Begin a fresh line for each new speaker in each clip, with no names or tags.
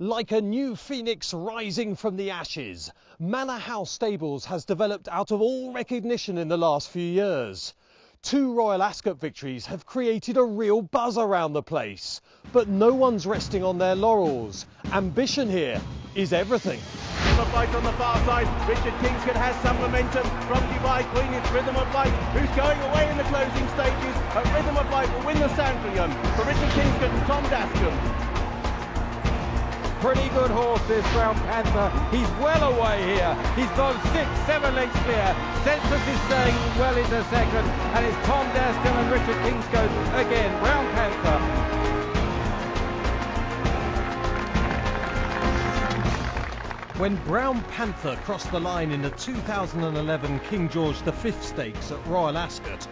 Like a new phoenix rising from the ashes, Manor House Stables has developed out of all recognition in the last few years. 2 Royal Ascot victories have created a real buzz around the place. But no one's resting on their laurels. Ambition here is everything.
A fight on the far side. Richard Kingscote has some momentum from Dubai Queen. It's Rhythm of Light who's going away in the closing stages. Rhythm of Light will win the Sandringham for Richard Kingscote and Tom Dascombe.
Pretty good horse, this Brown Panther. He's well away here. He's gone 6-7 lengths clear. Census is staying well into second. And it's Tom Dascombe and Richard Kingscote again. Brown Panther.
When Brown Panther crossed the line in the 2011 King George V Stakes at Royal Ascot,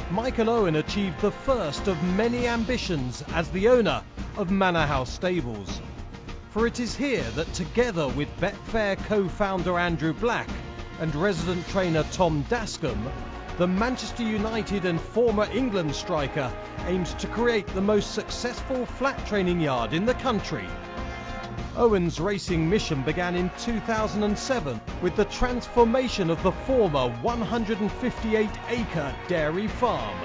Michael Owen achieved the first of many ambitions as the owner of Manor House Stables. For it is here that, together with Betfair co-founder Andrew Black and resident trainer Tom Dascombe, the Manchester United and former England striker aims to create the most successful flat training yard in the country. Owen's racing mission began in 2007 with the transformation of the former 158-acre dairy farm.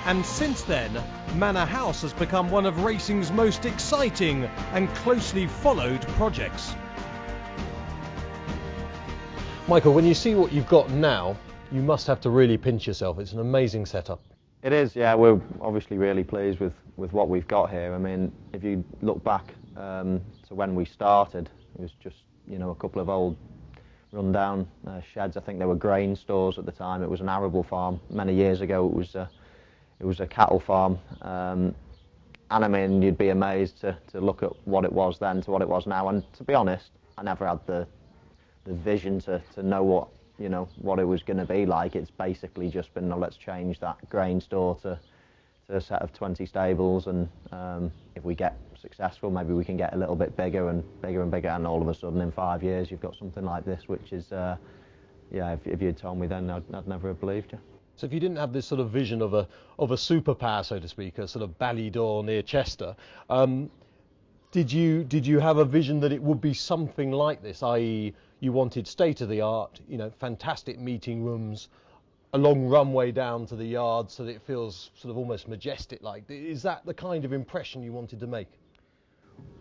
And since then, Manor House has become one of racing's most exciting and closely followed projects. Michael, when you see what you've got now, you must have to really pinch yourself. It's an amazing setup.
It is, yeah. We're obviously really pleased with what we've got here. I mean, if you look back to when we started, it was just, you know, a couple of old run-down sheds. I think they were grain stores at the time. It was an arable farm. Many years ago, it was a cattle farm, and I mean, you'd be amazed to look at what it was then to what it was now. And to be honest, I never had the vision to know what it was going to be like. It's basically just been, let's change that grain store to a set of 20 stables, and if we get successful, maybe we can get a little bit bigger and bigger and bigger, and all of a sudden in 5 years you've got something like this, which is, yeah, if you'd told me then, I'd never have believed you.
So if you didn't have this sort of vision of a superpower, so to speak, a sort of Ballydor near Chester, did you have a vision that it would be something like this, i.e. you wanted state-of-the-art, you know, fantastic meeting rooms, a long runway down to the yard so that it feels sort of almost majestic-like? Is that the kind of impression you wanted to make?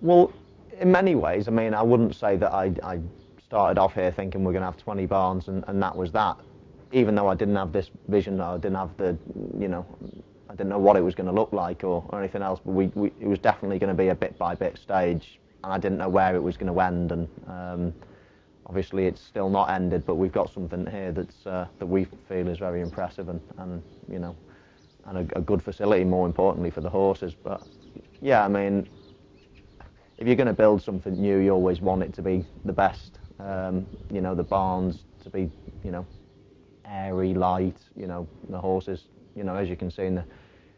Well, in many ways, I mean, I wouldn't say that I started off here thinking we're going to have 20 barns and that was that. Even though I didn't have this vision, I didn't have the, you know, I didn't know what it was going to look like or anything else, but it was definitely going to be a bit-by-bit stage, and I didn't know where it was going to end, and obviously it's still not ended, but we've got something here that's that we feel is very impressive and you know, and a good facility, more importantly, for the horses. But yeah, I mean, if you're going to build something new, you always want it to be the best. You know, the barns to be, you know, airy, light, you know, the horses, you know, as you can see in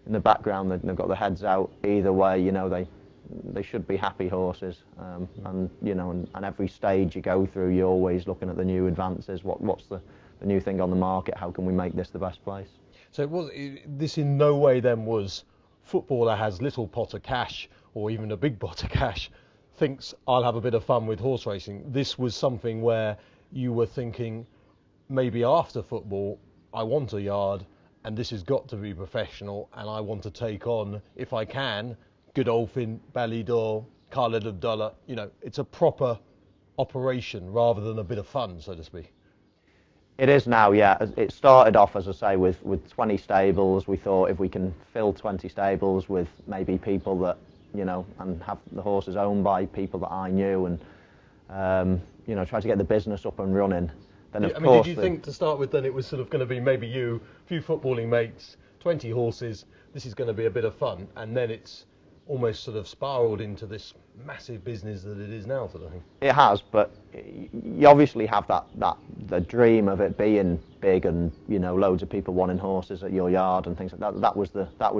the background, they've got their heads out. Either way, you know, they should be happy horses, and you know, and every stage you go through, you're always looking at the new advances. What's the new thing on the market? How can we make this the best place?
So this in no way then was footballer has little pot of cash or even a big pot of cash, thinks I'll have a bit of fun with horse racing. This was something where you were thinking, maybe after football, I want a yard, and this has got to be professional, and I want to take on, if I can, Godolphin, Ballydor, Khaled Abdullah. You know, it's a proper operation rather than a bit of fun, so to speak.
It is now, yeah. It started off, as I say, with 20 stables. We thought if we can fill 20 stables with maybe people that, you know, and have the horses owned by people that I knew, and you know, try to get the business up and running. Then of course,
did you think to start with then it was sort of going to be maybe you, a few footballing mates, 20 horses, this is going to be a bit of fun, and then it's almost sort of spiralled into this massive business that it is now, sort of thing? It
has, but you obviously have the dream of it being big and, you know, loads of people wanting horses at your yard and things like that. That was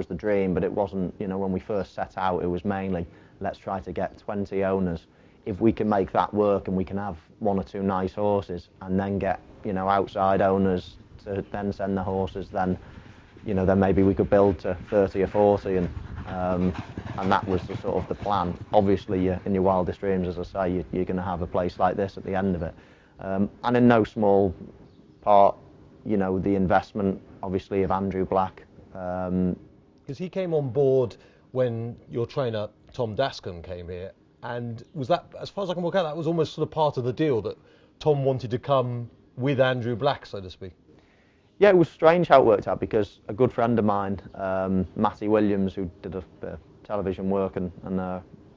the dream, but it wasn't, you know, when we first set out, it was mainly let's try to get 20 owners. If we can make that work and we can have 1 or 2 nice horses and then get, you know, outside owners to then send the horses, then, you know, then maybe we could build to 30 or 40 and And that was the sort of the plan. Obviously, in your wildest dreams, as I say, you're going to have a place like this at the end of it. And in no small part, you know, the investment, obviously, of Andrew Black.
Because he came on board when your trainer, Tom Dascombe, came here. And was that, as far as I can work out, that was almost sort of part of the deal, that Tom wanted to come with Andrew Black, so to speak?
Yeah, it was strange how it worked out, because a good friend of mine, Matty Williams, who did a bit of television work and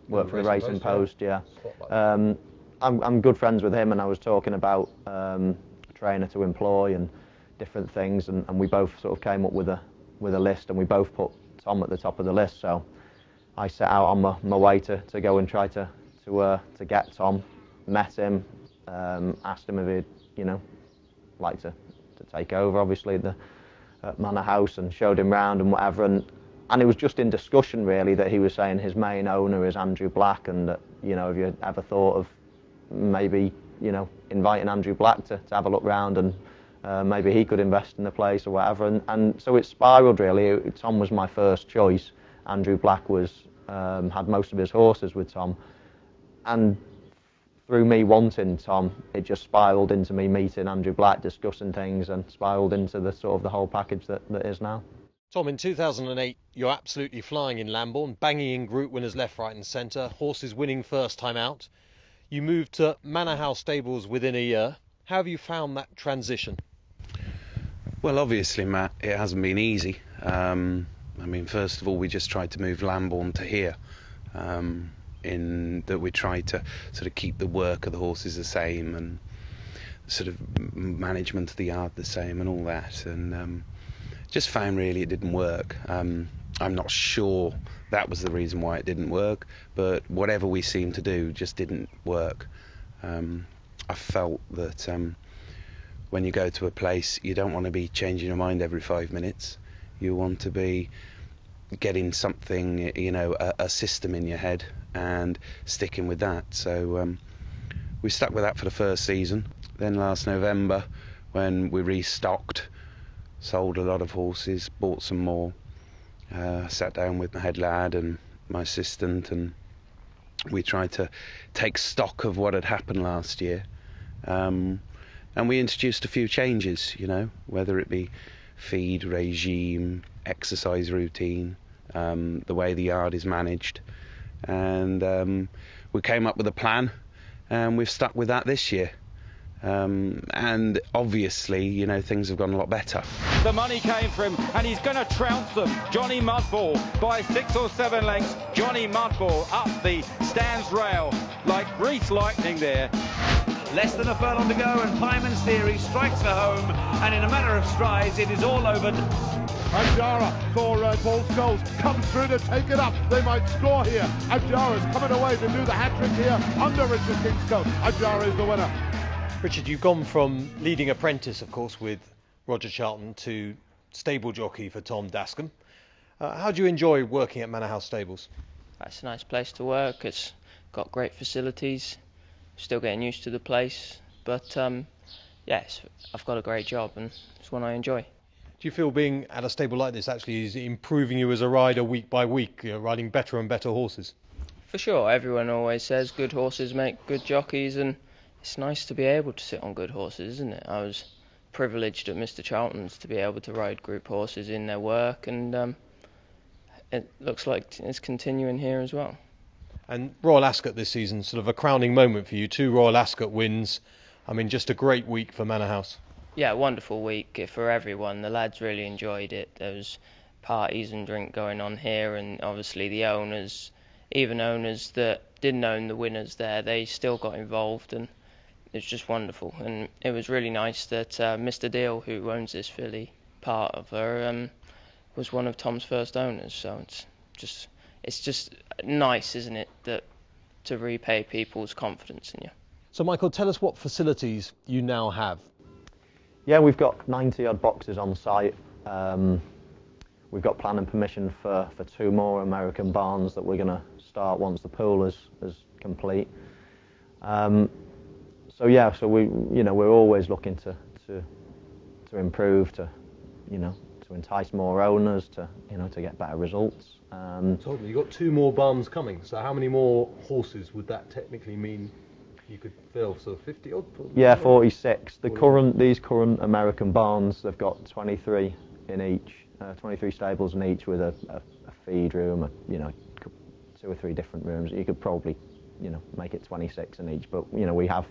worked for the Racing Post, yeah. I'm good friends with him, and I was talking about a trainer to employ and different things, and we both sort of came up with a list, and we both put Tom at the top of the list. So I set out on my way to go and try to get Tom. Met him, asked him if he'd, you know, like to take over, obviously, at Manor House, and showed him round and whatever. And it was just in discussion, really, that he was saying his main owner is Andrew Black, and that, you know, have you ever thought of maybe, you know, inviting Andrew Black to have a look round, and maybe he could invest in the place or whatever. And so it spiralled, really. Tom was my first choice. Andrew Black was had most of his horses with Tom, and through me wanting Tom, it just spiralled into me meeting Andrew Black, discussing things, and spiralled into the sort of the whole package that is now.
Tom, in 2008, you're absolutely flying in Lambourn, banging in group winners left, right and centre, horses winning first time out. You moved to Manor House Stables within a year. How have you found that transition?
Well, obviously, Matt, it hasn't been easy. I mean, first of all, we just tried to move Lambourn to here. In that we tried to sort of keep the work of the horses the same, and sort of management of the yard the same, and all that, and just found really it didn't work. I'm not sure that was the reason why it didn't work, but whatever we seemed to do just didn't work. I felt that when you go to a place, you don't want to be changing your mind every 5 minutes. You want to be getting something, you know, a system in your head, and sticking with that. So we stuck with that for the first season. Then last November, when we restocked, sold a lot of horses, bought some more, sat down with my head lad and my assistant, and we tried to take stock of what had happened last year. And we introduced a few changes, you know, whether it be feed regime, exercise routine, the way the yard is managed. And we came up with a plan, and we've stuck with that this year. And obviously, you know, things have gone a lot better.
The money came for him, and he's going to trounce them. Johnny Mudball by 6 or 7 lengths. Johnny Mudball up the stands rail like grease lightning there.
Less than a furlong to go, and Pyman's Theory strikes for home, and in a matter of strides, it is all over.
Adjara for Paul Scholes comes through to take it up. They might score here. Adjara's coming away to do the hat-trick here under Richard King's coat. Adjara is the winner.
Richard, you've gone from leading apprentice, of course, with Roger Charlton, to stable jockey for Tom Dascombe. How do you enjoy working at Manor House Stables?
It's a nice place to work. It's got great facilities. Still getting used to the place, but yes, I've got a great job, and it's one I enjoy.
Do you feel being at a stable like this actually is improving you as a rider week by week, riding better and better horses?
For sure, everyone always says good horses make good jockeys, and it's nice to be able to sit on good horses, isn't it? I was privileged at Mr. Charlton's to be able to ride group horses in their work, and it looks like it's continuing here as well.
And Royal Ascot this season, sort of a crowning moment for you. 2 Royal Ascot wins. I mean, just a great week for Manor House.
Yeah, wonderful week for everyone. The lads really enjoyed it. There was parties and drink going on here, and obviously the owners, even owners that didn't own the winners there, they still got involved, and it was just wonderful. And it was really nice that Mr. Deal, who owns this filly, part of her, was one of Tom's first owners. So it's just nice, isn't it, that to repay people's confidence in you.
So Michael, tell us what facilities you now have.
Yeah, we've got 90 odd boxes on site. We've got planning permission for 2 more American barns that we're going to start once the pool is complete. So yeah, so we're always looking to improve, to entice more owners to to get better results.
Totally. You've got 2 more barns coming, so how many more horses would that technically mean you could fill? So 50 odd?
Yeah, 46. These current American barns, they've got 23 in each, 23 stables in each, with a feed room, 2 or 3 different rooms. You could probably make it 26 in each, but we have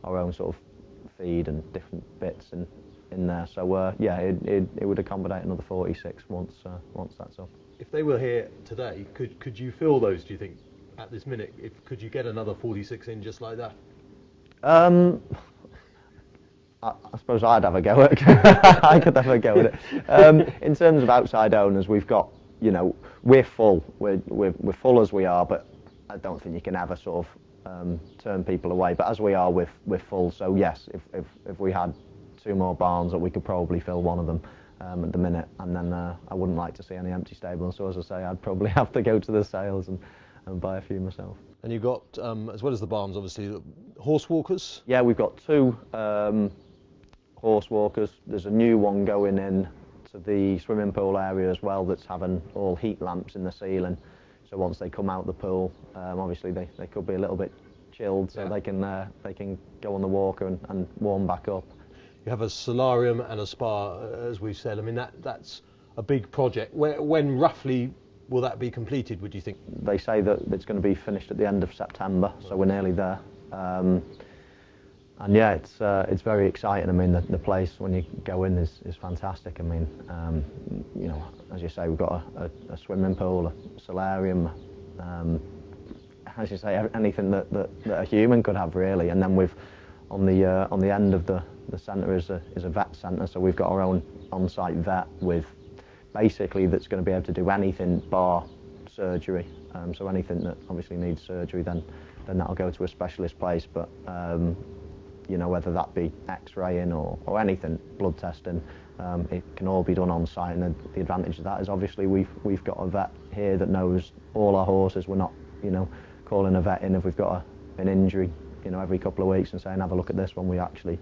our own sort of feed and different bits in there. So yeah, it would accommodate another 46 once that's up.
If they were here today, could you fill those, do you think, at this minute? Could you get another 46 in just like that?
I suppose I'd have a go at it. I could have a go at it. In terms of outside owners, we've got, we're full. We're full as we are, but I don't think you can ever sort of turn people away. But as we are, we're full. So yes, if we had 2 more barns, that we could probably fill one of them at the minute, and then I wouldn't like to see any empty stables. So as I say, I'd probably have to go to the sales and buy a few myself.
And you've got, as well as the barns, obviously, horse walkers?
Yeah, we've got 2 horse walkers. There's a new one going in to the swimming pool area as well, that's having all heat lamps in the ceiling. So once they come out the pool, obviously they could be a little bit chilled, so they can go on the walker and warm back up.
You have a solarium and a spa, as we've said. I mean, that's a big project. When roughly will that be completed, would you think?
They say that it's going to be finished at the end of September, so we're nearly there. And yeah, it's very exciting. I mean, the place when you go in is fantastic. I mean, as you say, we've got a swimming pool, a solarium, as you say, anything that a human could have really. And then we've on the end of the centre is a vet centre, so we've got our own on-site vet with basically that's going to be able to do anything bar surgery. So anything that obviously needs surgery, then that'll go to a specialist place. But whether that be X-raying or anything, blood testing, it can all be done on site. And the advantage of that is obviously we've got a vet here that knows all our horses. We're not calling a vet in if we've got an injury every couple of weeks and saying have a look at this one. We actually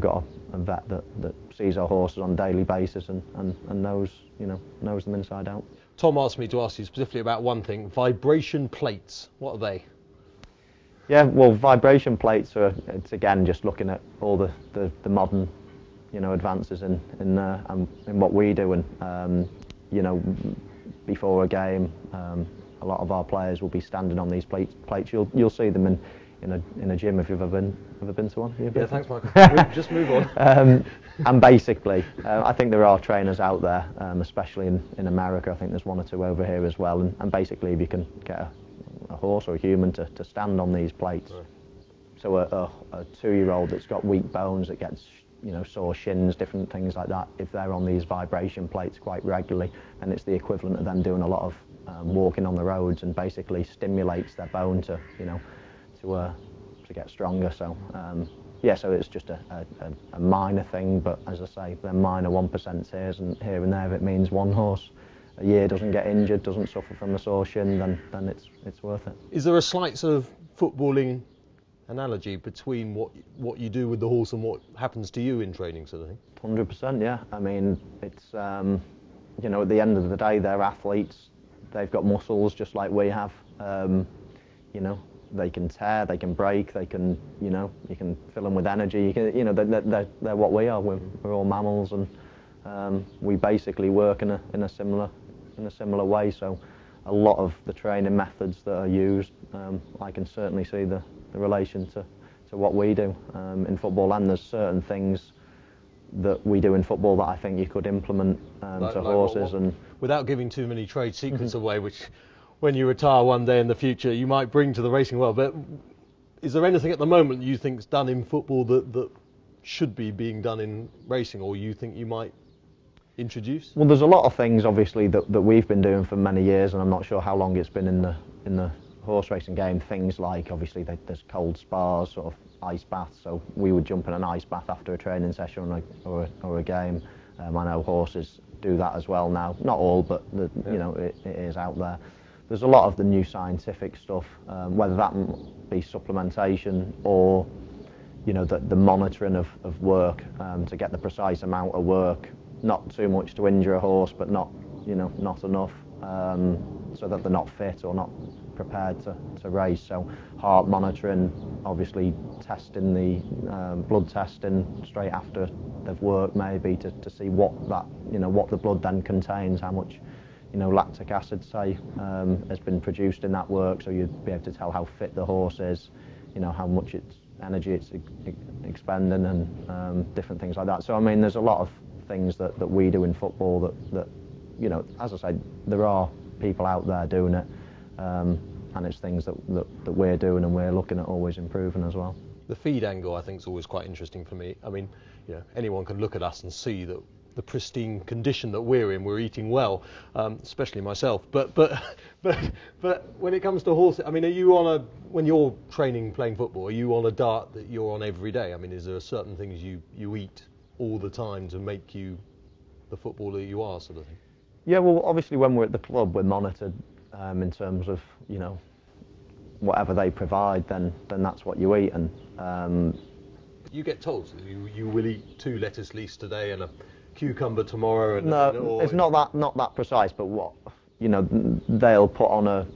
got a vet that sees our horses on a daily basis and knows them inside out.
Tom asked me to ask you specifically about one thing: vibration plates. What are they?
Yeah, well, vibration plates it's again just looking at all the modern advances in what we do, and before a game, a lot of our players will be standing on these plates. You'll see them in a gym if you've ever been to one.
Yeah, thanks, Michael. Just move on.
And basically, I think there are trainers out there, especially in America. I think there's 1 or 2 over here as well. And basically, if you can get a horse or a human to stand on these plates,
right.
So a 2-year-old that's got weak bones, that gets sore shins, different things like that, if they're on these vibration plates quite regularly, and it's the equivalent of them doing a lot of walking on the roads, and basically stimulates their bone to get stronger. So yeah, so it's just a minor thing, but as I say, they're minor 1% here and there. If it means one horse a year doesn't get injured, doesn't suffer from a sore shin, then it's worth it.
Is there a slight sort of footballing analogy between what you do with the horse and what happens to you in training, sort of thing?
100%, yeah. I mean, it's at the end of the day, they're athletes. They've got muscles just like we have. They can tear, they can break, they can, you can fill them with energy. You can, they're what we are. We're all mammals, and we basically work in a similar way. So a lot of the training methods that are used, I can certainly see the relation to what we do in football. And there's certain things that we do in football that I think you could implement to horses. And
without giving too many trade secrets away, which when you retire one day in the future you might bring to the racing world, but is there anything at the moment you think's done in football that should be being done in racing, or you think you might introduce?
Well, there's a lot of things obviously that we've been doing for many years, and I'm not sure how long it's been in the horse racing game. Things like obviously there's cold spas, sort of ice baths, so we would jump in an ice bath after a training session or a game. I know horses do that as well now, not all, but it is out there. There's a lot of the new scientific stuff, whether that be supplementation or the monitoring of work, to get the precise amount of work not too much to injure a horse, but not not enough, so that they're not fit or not prepared to race. So heart monitoring, obviously testing the blood testing straight after they've worked, maybe to see what that what the blood then contains, how much lactic acid say has been produced in that work, so you'd be able to tell how fit the horse is, how much energy it's expending, and different things like that. So I mean, there's a lot of things that we do in football that as I said, there are people out there doing it, and it's things that we're doing, and we're looking at always improving as well.
The feed angle, I think, is always quite interesting for me. I mean, anyone can look at us and see that the pristine condition that we're in, we're eating well, especially myself. But when it comes to horses, I mean, are you when you're training, playing football, are you on a diet that you're on every day? I mean, is there certain things you eat all the time to make you the footballer you are, sort of thing?
Yeah, well, obviously when we're at the club, we're monitored in terms of whatever they provide, then that's what you eat. And
you get told you will eat 2 lettuce leaves today and a cucumber tomorrow.
No, it's not that precise, but what they'll put on a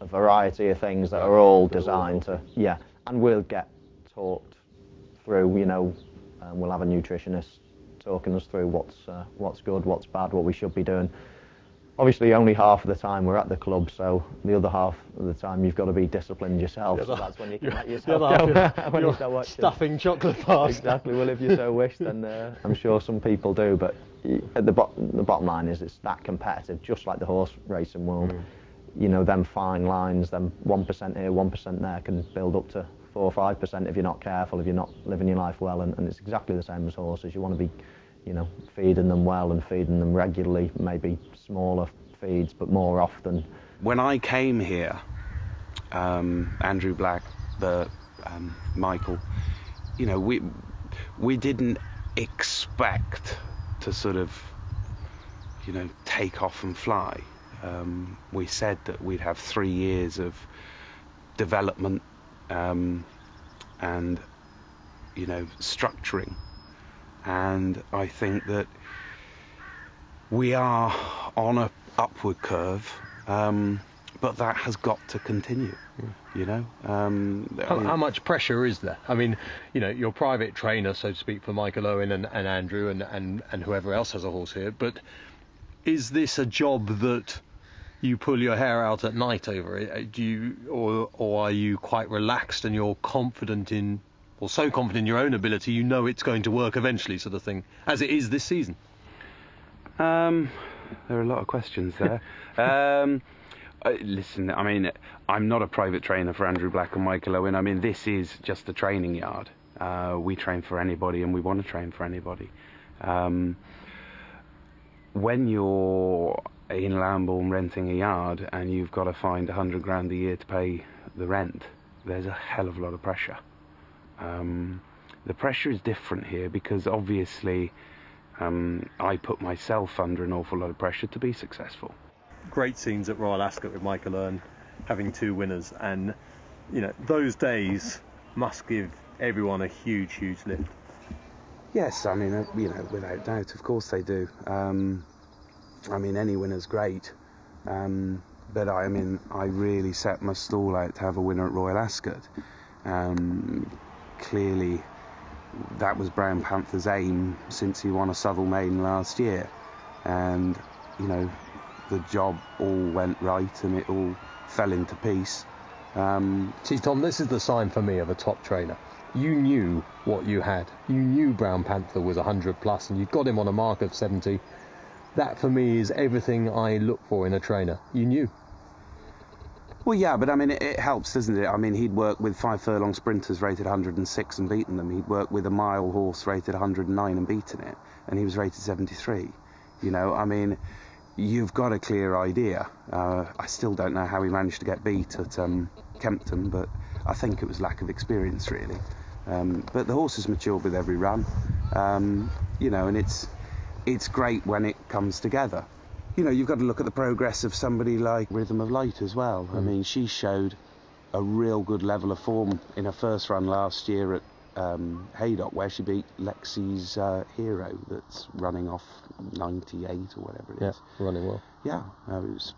variety of things that are all designed to, and we'll get talked through. We'll have a nutritionist talking us through what's good, what's bad, what we should be doing. Obviously, only half of the time we're at the club, so the other half of the time you've got to be disciplined yourself. So that's when you can let yourself go. When you start watching.
Stuffing chocolate bars.
Exactly. Well, if you so wish, then I'm sure some people do. But at the bottom line is it's that competitive, just like the horse racing world. Them fine lines, them 1% here, 1% there, can build up to 4 or 5% if you're not careful, if you're not living your life well. And it's exactly the same as horses. You want to be feeding them well and feeding them regularly, maybe smaller feeds, but more often.
When I came here, Andrew Black, Michael, we didn't expect to sort of, take off and fly. We said that we'd have 3 years of development and, structuring. And I think that we are on an upward curve, but that has got to continue.
How much pressure is there? I mean, you're a private trainer, so to speak, for Michael Owen and Andrew and whoever else has a horse here. But is this a job that you pull your hair out at night over? Or are you quite relaxed and you're confident in? Or so confident in your own ability, it's going to work eventually, sort of thing, as it is this season?
There are a lot of questions there. Listen, I mean, I'm not a private trainer for Andrew Black and Michael Owen. I mean, this is just a training yard. We train for anybody, and we want to train for anybody. When you're in Lambourne renting a yard and you've got to find 100 grand a year to pay the rent, there's a hell of a lot of pressure. The pressure is different here because obviously I put myself under an awful lot of pressure to be successful.
Great scenes at Royal Ascot with Michael Owen having 2 winners, and those days must give everyone a huge lift.
Yes, I mean, without doubt, of course they do. I mean, any winner's great, but I mean, I really set my stall out to have a winner at Royal Ascot. Clearly that was Brown Panther's aim since he won a Southwell Maiden last year, and the job all went right and it all fell into peace.
See, Tom, this is the sign for me of a top trainer. You knew what you had. You knew Brown Panther was 100 plus and you got him on a mark of 70. That for me is everything I look for in a trainer. You knew.
Well, yeah, but I mean, it helps, doesn't it? I mean, he'd worked with 5 furlong sprinters rated 106 and beaten them. He'd worked with a mile horse rated 109 and beaten it, and he was rated 73. I mean, you've got a clear idea. I still don't know how he managed to get beat at Kempton, but I think it was lack of experience, really. But the horse has matured with every run, and it's great when it comes together. You've got to look at the progress of somebody like Rhythm of Light as well. I mean, she showed a real good level of form in her first run last year at Haydock, where she beat Lexi's Hero, that's running off 98 or whatever it is.
Yeah, running well.
Yeah, it was